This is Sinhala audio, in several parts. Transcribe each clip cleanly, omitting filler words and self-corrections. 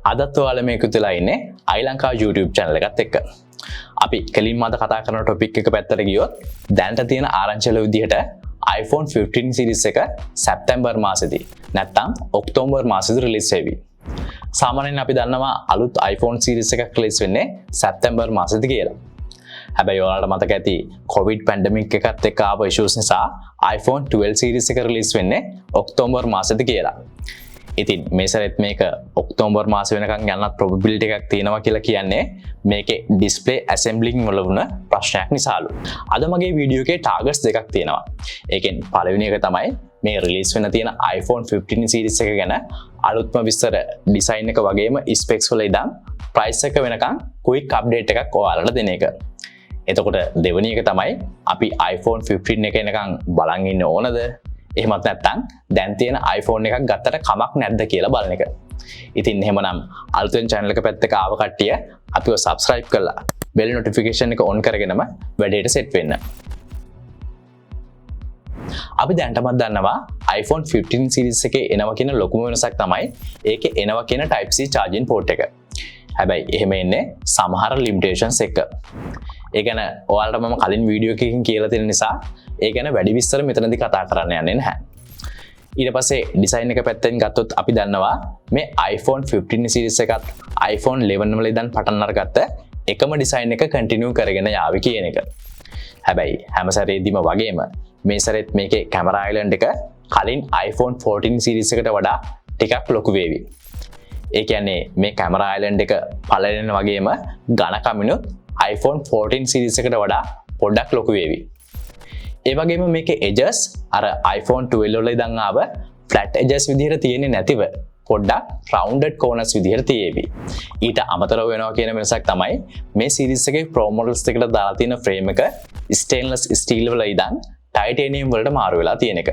අදත් ඔයාලා මේක තුලා ඉන්නේ iLanka YouTube channel එකත් එක්ක. අපි කලින් මාද කතා කරන topic එක පැත්තට ගියොත් දැනට තියෙන ආරංචිවල විදිහට iPhone 15 series එක සැප්තැම්බර් මාසෙදී නැත්නම් ඔක්තෝබර් මාසෙදී රිලීස් වෙවි. සාමාන්‍යයෙන් අපි දන්නවා අලුත් iPhone series එකක් රිලීස් වෙන්නේ සැප්තැම්බර් මාසෙදී කියලා. හැබැයි ඔයාලට මතක ඇති COVID pandemic එකත් එක්ක ආව issues නිසා iPhone 12 series එක රිලීස් වෙන්නේ ඔක්තෝබර් මාසෙදී කියලා. ඉතින් මේ සැරේත් මේක ඔක්තෝබර් මාස වෙනකන් යන්නත් probability එකක් තියෙනවා කියලා කියන්නේ මේකේ display assembling වල වුණ ප්‍රශ්නයක් නිසාලු. අද මගේ වීඩියෝ එකේ targets දෙකක් තියෙනවා. ඒකෙන් පළවෙනි එක තමයි මේ රිලීස් වෙන තියෙන iPhone 15 series එක ගැන අලුත්ම විස්තර design එක වගේම specs වල ඉඳන් price එක වෙනකන් quick update එකක් ඔයාලට දෙන එක. එතකොට දෙවෙනි එක තමයි අපි iPhone 15 එක එනකන් බලන් ඉන්න ඕනද? එහෙමත් නැත්නම් දැන් තියෙන iPhone එකක් ගත්තට කමක් නැද්ද කියලා බලන එක. ඉතින් එහෙමනම් අලුතෙන් channel එක පැත්තක ආව කට්ටිය අපිව subscribe කරලා bell notification එක on කරගෙනම වැඩේට set වෙන්න. අපි දැන්ටමත් දන්නවා iPhone 15 series එකේ එනවා කියන ලොකුම වෙනසක් තමයි ඒකේ එනවා කියන Type C charging port එක. හැබැයි එහෙම එන්නේ සමහර limitations එක. ඒ ගැන ඔයාලට මම කලින් වීඩියෝ එකකින් කියලා තියෙන නිසා ඒ ගැන වැඩි විස්තර මෙතනදී කතා කරන්න යන්නේ නැහැ. ඊට පස්සේ ඩිසයින් එක පැත්තෙන් ගත්තොත් අපි දන්නවා මේ iPhone 15 series එකත් iPhone 11 වල ඉඳන් පටන් අරගත්ත එකම ඩිසයින් එක කන්ටිනියු කරගෙන යාවි කියන එක. හැබැයි හැම සැරේදීම වගේම මේ සැරේත් මේකේ කැමරා අයිලන්ඩ් එක කලින් iPhone 14 series එකට වඩා ටිකක් ලොකු වේවි. ඒ කියන්නේ මේ කැමරා අයිලන්ඩ් එක පළවෙනි වගේම ඝනකමිනුත් iPhone 14 series එකට වඩා පොඩ්ඩක් ලොකු වේවි. ඒ වගේම මේකේ edges අර iPhone 12 වල ඉඳන් ආව flat edges විදිහට තියෙන්නේ නැතිව පොඩ්ඩක් rounded corners විදිහට තියෙවි. ඊට අමතරව වෙනවා කියන වෙනසක් තමයි මේ series එකේ Pro models එකට දාලා තියෙන frame එක stainless steel වල ඉඳන් titanium වලට මාරු වෙලා තියෙන එක.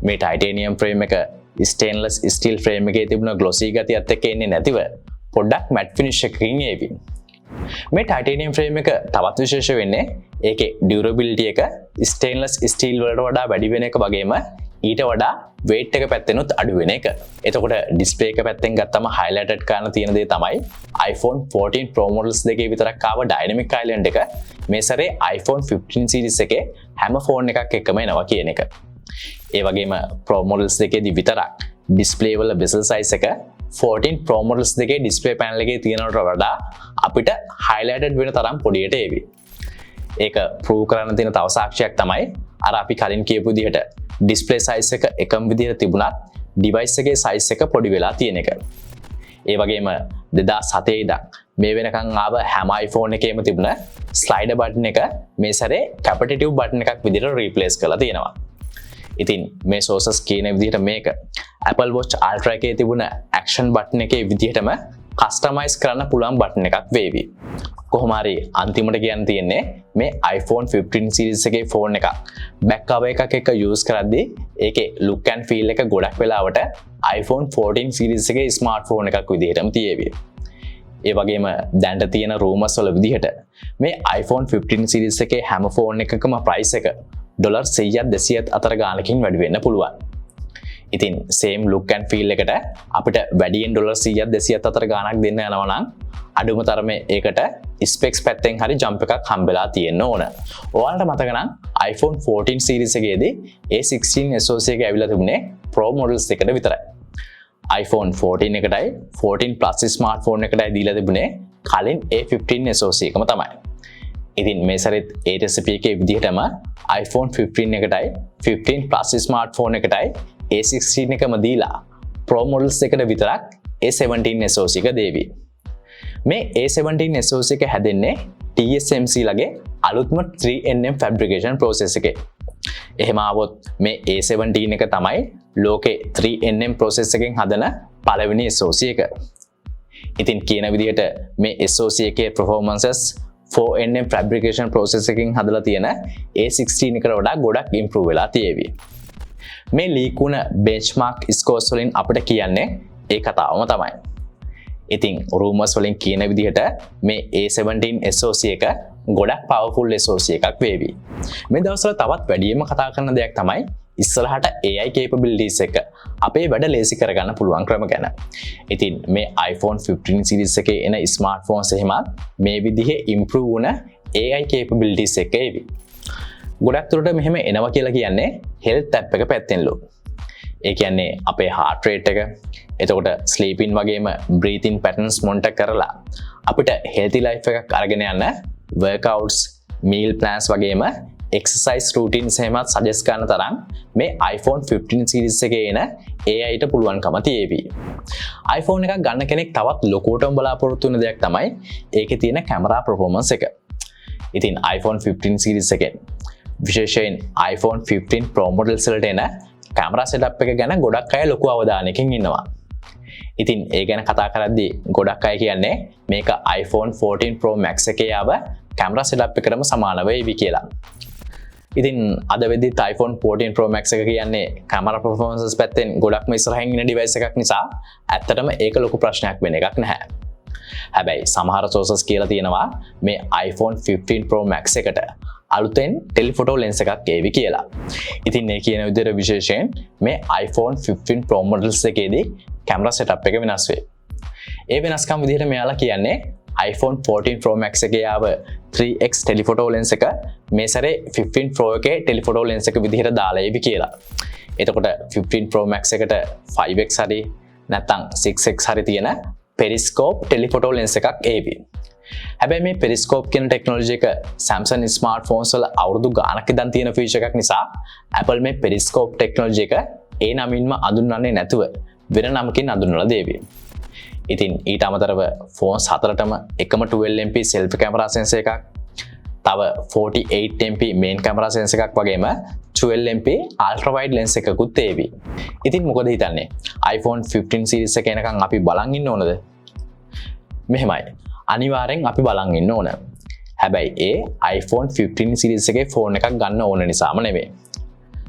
මේ titanium frame එක stainless steel frame එකේ තිබුණ glossy ගතියත් එක්ක එන්නේ නැතිව පොඩ්ඩක් matte finish එකකින් එවි. මේ titanium frame එක තවත් විශේෂ වෙන්නේ ඒකේ durability එක stainless steel වලට වඩා වැඩි වෙන එක වගේම ඊට වඩා weight එක පැත්තෙනුත් අඩු වෙන එක. එතකොට display එක පැත්තෙන් ගත්තම highlighted කරන තියෙන දේ තමයි iPhone 14 Pro models දෙකේ විතරක් ආව dynamic island එක මේ සැරේ iPhone 15 series එකේ හැම phone එකක් එක්කම එනවා කියන එක. ඒ වගේම Pro models දෙකේදී විතරක් display වල bezel size එක 14 Pro models දෙකේ display panel එකේ තියෙනවට වඩා අපිට highlighted වෙන තරම් පොඩියට එවි. ඒක prove කරන්න තියෙන තව සාක්ෂියක් තමයි අර අපි කලින් කියපු විදිහට display size එක එකම විදිහට තිබුණත් device එකේ size එක පොඩි වෙලා තියෙන එක. ඒ වගේම 2007 ඉඳන් මේ වෙනකන් ආව හැම iPhone එකේම තිබුණ slider button එක මේ සැරේ capitative button එකක් විදිහට replace කරලා තියෙනවා. ඉතින් මේ sources කියන විදිහට මේක Apple Watch Ultra එකේ තිබුණ action button එකේ විදිහටම customize කරන්න පුළුවන් button එකක් වේවි. කොහොම හරි අන්තිමට කියන්න තියෙන්නේ මේ iPhone 15 series එකේ phone එකක් back cover එකක් එක්ක use කරද්දී ඒකේ look and feel එක ගොඩක් වෙලාවට iPhone 14 series එකේ smartphone එකක් විදිහටම තියෙවි. ඒ වගේම දැනට තියෙන rumors වල විදිහට මේ iPhone 15 series එකේ හැම phone එකකම price එක $100-200 අතර ගානකින් වැඩි වෙන්න පුළුවන්. ඉතින් same look and feel එකට අපිට වැඩියෙන් $100-200 අතර ගානක් දෙන්න යනවා නම් අඩුම තරමේ ඒකට specs පැත්තෙන් හරි jump එකක් හම්බෙලා තියෙන්න ඕන. ඔයාලට මතක නම් iPhone 14 series එකේදී A16 SoC එක ඇවිල්ලා තිබුණේ Pro models එකට විතරයි. iPhone 14 එකටයි 14 Plus smartphone එකටයි දීලා තිබුණේ කලින් A15 SoC එකම තමයි. ඉතින් මේ සැරේත් ඒ recipe එකේ විදිහටම iPhone 15 එකටයි 15 Plus smartphone එකටයි A16 එකම දීලා Pro models එකට විතරක් A17 SoC එක දේවි. මේ A17 SoC එක හැදෙන්නේ TSMC ලගේ අලුත්ම 3nm fabrication process එකේ. එහෙම ආවොත් මේ A17 එක තමයි ලෝකේ 3nm process එකෙන් හදන පළවෙනි SoC එක. ඉතින් කියන විදිහට මේ SoC එකේ performances 4nm fabrication process එකකින් හදලා තියෙන A16 එකට වඩා ගොඩක් improve වෙලා තියෙවි. මේ ලීක් වුණ benchmark scores වලින් අපිට කියන්නේ ඒ කතාවම තමයි. ඉතින් rumors වලින් කියන විදිහට මේ A17 SoC එක ගොඩක් powerful SoC එකක් වේවි. මේ දවස්වල තවත් වැඩියෙන්ම කතා කරන දෙයක් තමයි ඉස්සරහට AI capabilities එක අපේ වැඩ ලේසි කරගන්න පුළුවන් ක්‍රම ගැන. ඉතින් මේ iPhone 15 series එකේ එන smartphones එහෙමත් මේ විදිහේ improve වුණ AI capabilities එක එවි. ගොඩක් දුරට මෙහෙම එනවා කියලා කියන්නේ health app එක පැත්තෙන්ලු. ඒ කියන්නේ අපේ heart rate එක, එතකොට sleeping වගේම breathing patterns monitor කරලා අපිට healthy life එකක් අරගෙන යන්න workouts, meal plans වගේම exercise routines එහෙමත් suggest කරන තරම් මේ iPhone 15 series එකේ එන AI ට පුළුවන්කම තියේවි. iPhone එකක් ගන්න කෙනෙක් තවත් ලොකුවටම බලාපොරොත්තු වෙන දෙයක් තමයි ඒකේ තියෙන camera performance එක. ඉතින් iPhone 15 series එකෙන් විශේෂයෙන් iPhone 15 Pro models වලට එන camera setup එක ගැන ගොඩක් අය ලොකු අවධානයකින් ඉන්නවා. ඉතින් ඒ ගැන කතා කරද්දී ගොඩක් අය කියන්නේ මේක iPhone 14 Pro Max එකේ ආව camera setup එකටම සමාන වෙයි කියලා. ඉතින් අද වෙද්දිත් iPhone 14 Pro Max එක කියන්නේ camera performance පැත්තෙන් ගොඩක්ම ඉස්සරහින් ඉන්න device එකක් නිසා ඇත්තටම ඒක ලොකු ප්‍රශ්නයක් වෙන එකක් නැහැ. හැබැයි සමහර sources කියලා තියෙනවා මේ iPhone 15 Pro Max එකට අලුතෙන් telephoto lens එකක් ඒවි කියලා. ඉතින් මේ කියන විදිහට විශේෂයෙන් මේ iPhone 15 Pro models එකේදී camera setup එක වෙනස් වෙයි. ඒ වෙනස්කම් විදිහට මෙයාලා කියන්නේ iPhone 14 Pro Max එකේ ආව 3x telephoto lens එක මේ සැරේ 15 Pro එකේ telephoto lens එක විදිහට දාලා ඒවි කියලා. එතකොට 15 Pro Max එකට 5x හරි නැත්නම් 6x හරි තියෙන periscope telephoto lens එකක් ඒවි. හැබැයි මේ periscope කියන ටෙක්නොලොජි එක Samsung smartphones වල අවුරුදු ගාණක් ඉඳන් තියෙන ෆීචර් එකක් නිසා Apple මේ periscope ටෙක්නොලොජි එක ඒ නමින්ම අඳුන්වන්නේ නැතුව වෙන නමකින් අඳුන්වලා දේවි. ඉතින් ඊට අමතරව phones හතරටම එකම 12MP selfie camera sensor එකක්, තව 48MP main camera sensor එකක් වගේම 12MP ultra wide lens එකකුත් ඒවි. ඉතින් මොකද හිතන්නේ? iPhone 15 series එක එනකන් අපි බලන් ඉන්න ඕනද? මෙහෙමයි. අනිවාර්යෙන් අපි බලන් ඉන්න ඕන. හැබැයි ඒ iPhone 15 series එකේ phone එකක් ගන්න ඕන නිසාම නෙමෙයි.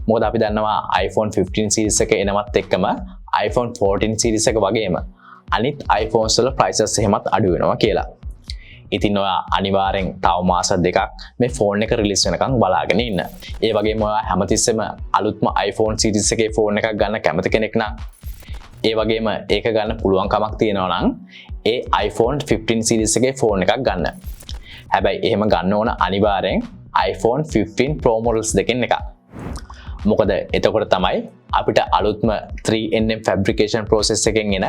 මොකද අපි දන්නවා iPhone 15 series එක එනවත් එක්කම iPhone 14 series එක වගේම අනිත් iPhones වල prices එහෙමත් අඩු වෙනවා කියලා. ඉතින් ඔයා අනිවාර්යෙන් තව මාස දෙකක් මේ phone එක release වෙනකන් බලාගෙන ඉන්න. ඒ වගේම ඔයා හැමතිස්සෙම අලුත්ම iPhone series එකේ phone එකක් ගන්න කැමති කෙනෙක් නම් ඒ වගේම ඒක ගන්න පුළුවන් කමක් තියෙනවා නම් ඒ iPhone 15 series එකේ phone එකක් ගන්න. හැබැයි එහෙම ගන්න ඕන අනිවාර්යෙන් iPhone 15 Pro models දෙකෙන් එකක්. මොකද එතකොට තමයි අපිට අලුත්ම 3nm fabrication process එකෙන් එන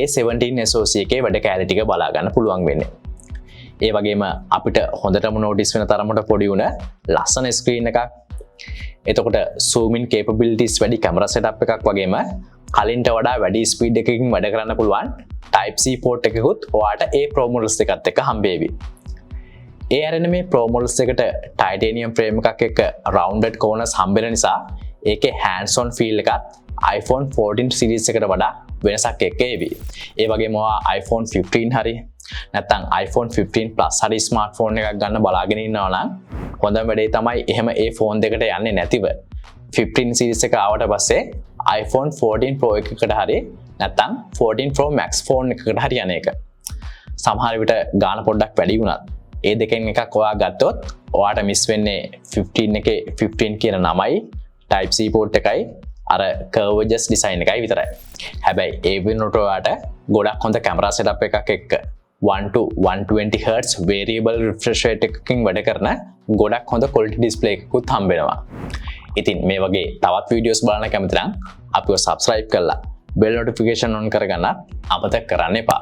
A17 SoC එකේ වැඩ කැලේ ටික බලා ගන්න පුළුවන් වෙන්නේ. ඒ වගේම අපිට හොඳටම notice වෙන තරමට පොඩි උන ලස්සන screen එකක්. එතකොට zoom in capabilities වැඩි camera setup එකක් වගේම කලින්ට වඩා වැඩි ස්පීඩ් එකකින් වැඩ කරන්න පුළුවන් Type C port එකකුත් ඔයාට ඒ Pro models එකත් එක්ක හම්බෙවි. ඒ අරගෙන මේ Pro models එකට titanium frame එකක් එක්ක rounded corners හම්බෙන නිසා ඒකේ hands on feel එකත් iPhone 14 series එකට වඩා වෙනසක් එක්ක එවි. ඒ වගේම ඔයා iPhone 15 හරි නැත්නම් iPhone 15 Plus හරි smartphone එකක් ගන්න බලාගෙන ඉන්නවා නම් හොඳම වැඩේ තමයි එහෙම ඒ phone දෙකට යන්නේ නැතිව 15 series එක ආවට පස්සේ iPhone 14 Pro එකකට හරි නැත්නම් 14 Pro Max phone එකකට හරි යන එක. සමහර විට ගාන පොඩ්ඩක් වැඩි වුණත් ඒ දෙකෙන් එකක් ඔයා ගත්තොත් ඔයාට මිස් වෙන්නේ 15 එකේ 15 කියන නමයි Type C port එකයි අර curve edges design එකයි විතරයි. හැබැයි ඒ වෙනුවට ඔයාට ගොඩක් හොඳ camera setup එකක් එක්ක 1 to 120 Hz variable refresh rate එකකින් වැඩ කරන ගොඩක් හොඳ quality display එකකුත් හම්බ වෙනවා. ඉතින් මේ වගේ තවත් videos බලන්න කැමති නම් අපිව subscribe කරලා bell notification on කරගන්න අමතක කරන්න එපා.